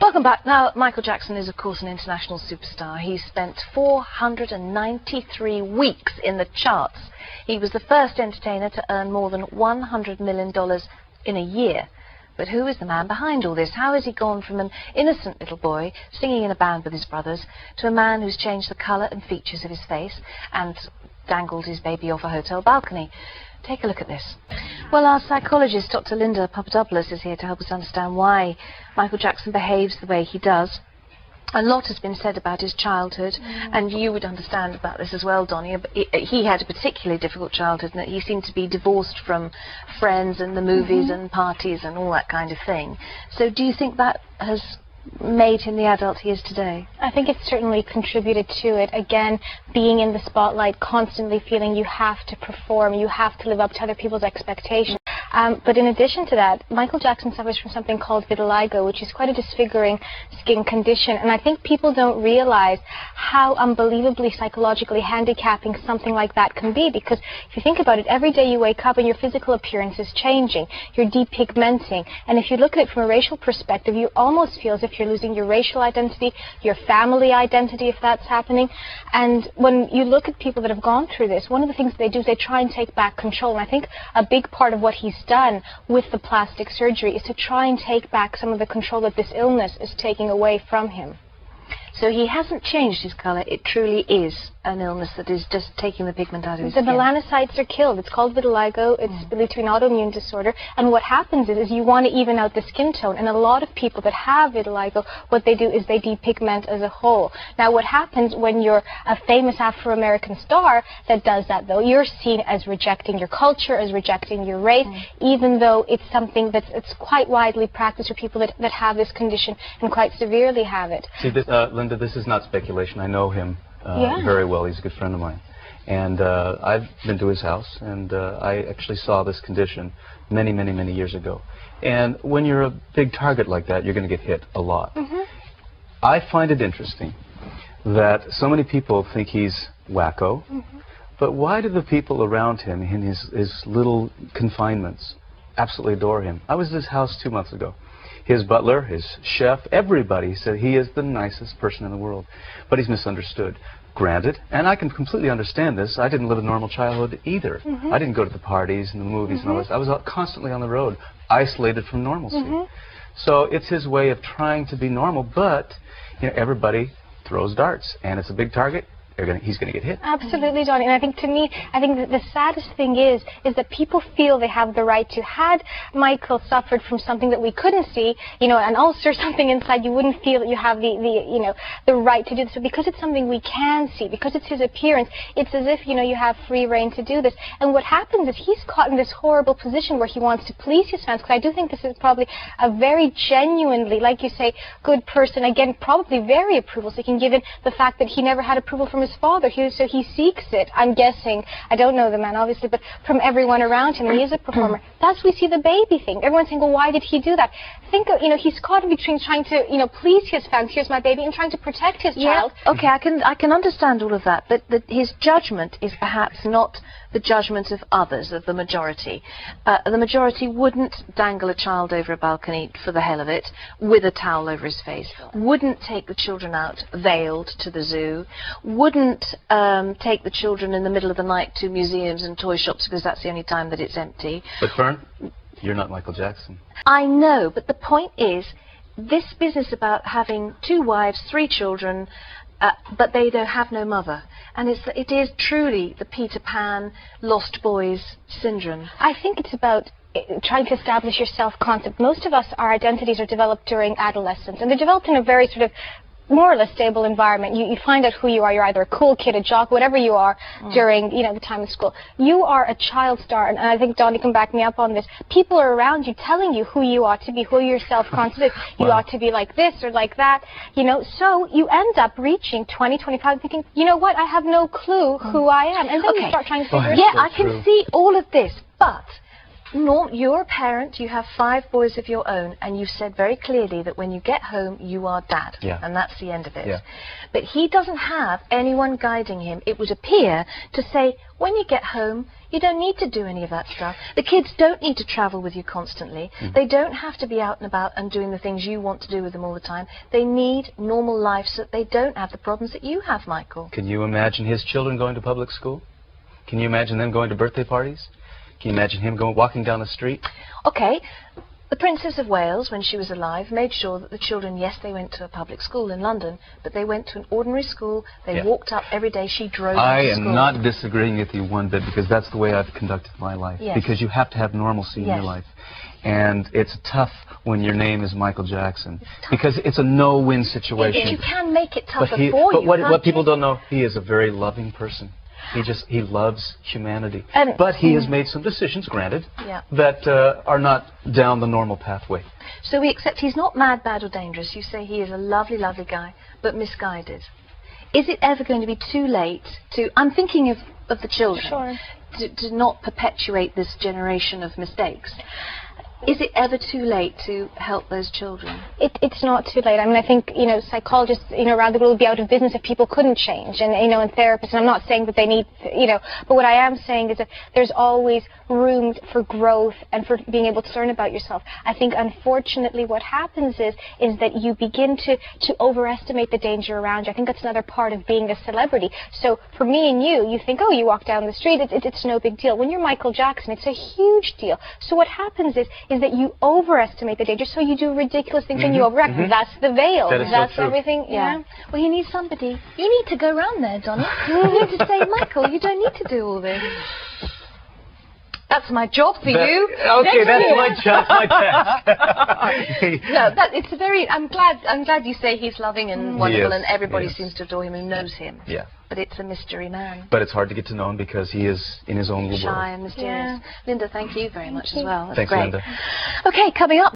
Welcome back. Now, Michael Jackson is, of course, an international superstar. He spent 493 weeks in the charts. He was the first entertainer to earn more than $100 million in a year. But who is the man behind all this? How has he gone from an innocent little boy singing in a band with his brothers to a man who's changed the colour and features of his face and dangled his baby off a hotel balcony? Take a look at this. Well, our psychologist, Dr. Linda Papadopoulos, is here to help us understand why Michael Jackson behaves the way he does. A lot has been said about his childhood, and you would understand about this as well, Donny. He had a particularly difficult childhood, and that he seemed to be divorced from friends and the movies and parties and all that kind of thing. So do you think that has made him the adult he is today? I think it's certainly contributed to it. Again, being in the spotlight, constantly feeling you have to perform, you have to live up to other people's expectations. But in addition to that, Michael Jackson suffers from something called vitiligo, which is quite a disfiguring skin condition. And I think people don't realize how unbelievably psychologically handicapping something like that can be. Because if you think about it, every day you wake up and your physical appearance is changing. You're depigmenting. And if you look at it from a racial perspective, you almost feel as if you're losing your racial identity, your family identity, if that's happening. And when you look at people that have gone through this, one of the things they do is they try and take back control. And I think a big part of what he's done with the plastic surgery is to try and take back some of the control that this illness is taking away from him. So he hasn't changed his colour. It truly is an illness that is just taking the pigment out of his skin. The melanocytes are killed. It's called vitiligo. It's believed to be an autoimmune disorder. And what happens is you want to even out the skin tone. And a lot of people that have vitiligo, what they do is they depigment as a whole. Now, what happens when you're a famous Afro-American star that does that, though, you're seen as rejecting your culture, as rejecting your race, even though it's something that's quite widely practiced for people that have this condition and quite severely have it. See, this, Linda, this is not speculation. I know him very well. He's a good friend of mine. And I've been to his house, and I actually saw this condition many, many, many years ago. And when you're a big target like that, you're going to get hit a lot. I find it interesting that so many people think he's wacko, but why do the people around him in his little confinements absolutely adore him? I was at his house 2 months ago. His butler, his chef, everybody said he is the nicest person in the world. But he's misunderstood. Granted, and I can completely understand this, I didn't live a normal childhood either. I didn't go to the parties and the movies and all this. I was constantly on the road, isolated from normalcy. So it's his way of trying to be normal, but you know, everybody throws darts, and it's a big target. He's going to get hit. Absolutely, Donny. And I think, to me, I think that the saddest thing is that people feel they have the right to. Had Michael suffered from something that we couldn't see, you know, an ulcer, something inside, you wouldn't feel that you have the right to do this. But because it's something we can see, because it's his appearance, it's as if, you know, you have free reign to do this. And what happens is he's caught in this horrible position where he wants to please his fans, because I do think this is probably a very genuinely, like you say, good person. Again, probably very approval-seeking, given the fact that he never had approval from his father, so he seeks it, I'm guessing, I don't know the man obviously, but from everyone around him. He is a performer. Thus we see the baby thing. Everyone's saying, well, why did he do that? Think of, you know, he's caught in between trying to, you know, please his fans, here's my baby, and trying to protect his child. Okay, I can understand all of that, but his judgment is perhaps not the judgment of others, of the majority. The majority wouldn't dangle a child over a balcony for the hell of it, with a towel over his face, wouldn't take the children out veiled to the zoo, wouldn't take the children in the middle of the night to museums and toy shops because that's the only time that it's empty. But Fern, you're not Michael Jackson. I know, but the point is, this business about having 2 wives, 3 children, but they don't have no mother. And it is truly the Peter Pan, Lost Boys syndrome. I think it's about trying to establish your self-concept. Most of us, our identities are developed during adolescence, and they're developed in a very sort of more or less stable environment. You find out who you are. You're either a cool kid, a jock, whatever you are during, you know, the time of school. You are a child star, and I think Donny can back me up on this. People are around you telling you who you ought to be, who your self-concept is. You ought to be like this or like that, you know. So you end up reaching 20, 25, thinking, you know what, I have no clue who I am. And then you start trying to figure it out. Yeah, I can see all of this, but You're a parent, you have 5 boys of your own, and you've said very clearly that when you get home, you are dad. Yeah. And that's the end of it. Yeah. But he doesn't have anyone guiding him, it would appear, to say, when you get home, you don't need to do any of that stuff. The kids don't need to travel with you constantly. They don't have to be out and about and doing the things you want to do with them all the time. They need normal life so that they don't have the problems that you have, Michael. Can you imagine his children going to public school? Can you imagine them going to birthday parties? Can you imagine him walking down the street? Okay, the Princess of Wales, when she was alive, made sure that the children, yes, they went to a public school in London, but they went to an ordinary school. They walked up every day. She drove them to school. I am not disagreeing with you one bit, because that's the way I've conducted my life. Yes. Because you have to have normalcy in your life. And it's tough when your name is Michael Jackson, because it's a no-win situation. But you can make it tougher for you. But what people don't know, he is a very loving person. He loves humanity. But he has made some decisions, granted, that are not down the normal pathway. So we accept he's not mad, bad or dangerous. You say he is a lovely, lovely guy, but misguided. Is it ever going to be too late to... I'm thinking of the children. Sure. To not perpetuate this generation of mistakes. Is it ever too late to help those children? It's not too late. I mean, I think, psychologists, around the world would be out of business if people couldn't change. And, and therapists, and I'm not saying that they need, but what I am saying is that there's always room for growth and for being able to learn about yourself. I think, unfortunately, what happens is that you begin to overestimate the danger around you. I think that's another part of being a celebrity. So for me and you think, oh, you walk down the street, it's no big deal. When you're Michael Jackson, it's a huge deal. So what happens is that you overestimate the danger, so you do ridiculous things and you overact. That's the veil. That's so everything. Yeah. Well, you need somebody. You need to go around there, Donny. You need to say, Michael, you don't need to do all this. That's my job for you. Okay, that's my task. No, it's a very. I'm glad you say he's loving and wonderful, and everybody seems to adore him and knows him. Yeah. But it's a mystery man. But it's hard to get to know him because he is in his own little world. Shy and mysterious. Linda, thank you very much as well. That's Thanks, great. Linda. Okay, coming up.